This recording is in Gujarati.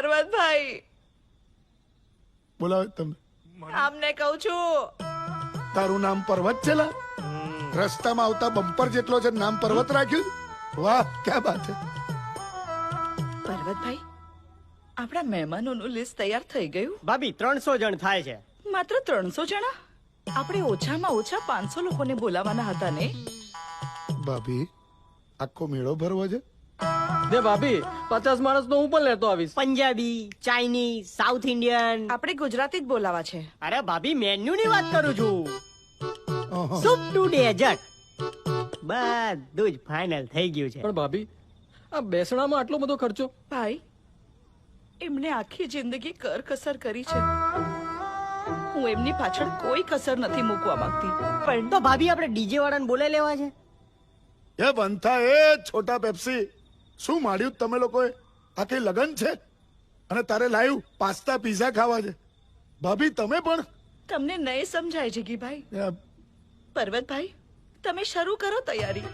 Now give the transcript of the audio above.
પર્વતભાઈ બોલાવે તમે. આમને કહું છું. તારું નામ પર્વત છે લા? રસ્તામાં આવતા બમ્પર જેટલો છે નામ પર્વત રાખ્યું. વાહ ક્યાં બાત છે. પર્વતભાઈ આપણા મહેમાનોનું લિસ્ટ તૈયાર થઈ ગયું. ભાભી 300 જણ થાય છે. માત્ર 300 જણા? આપણે ઓછામાં ઓછા 500 લોકોને બોલાવવાના હતા ને. ભાભી આખો મેળો ભરવો છે. દે ભાભી 50 માણસ તો હું પણ લેતો આવીશ. Punjabi, Chinese, south Indian. આપણે ગુજરાતી જ બોલાવા છે. અરે ભાભી મેન્યુ ની વાત કરું છું. અહં. સૂપ ટુ ડેઝર્ટ બધું જ ફાઇનલ થઈ ગયું છે. પણ ભાભી આ બેસણામાં આટલો બધો ખર્ચો. ભાઈ એમને આખી જિંદગી કરકસર કરી છે. હું એમની પાછળ કોઈ કસર નથી મૂકવા માંગતી. પણ તો ભાભી આપણે ડીજે વાળાને બોલાવી લેવા છે. એ બનતા એ છોટા પેપ્સી શું માડ્યું તમે લોકોએ? આ કઈ લગન છે અને તારે લાવ્યું પાસ્તા પીઝા ખાવા છે? ભાભી તમે પણ તમને નહીં સમજાય જીગીભાઈ. પર્વતભાઈ તમે શરૂ કરો તૈયારી.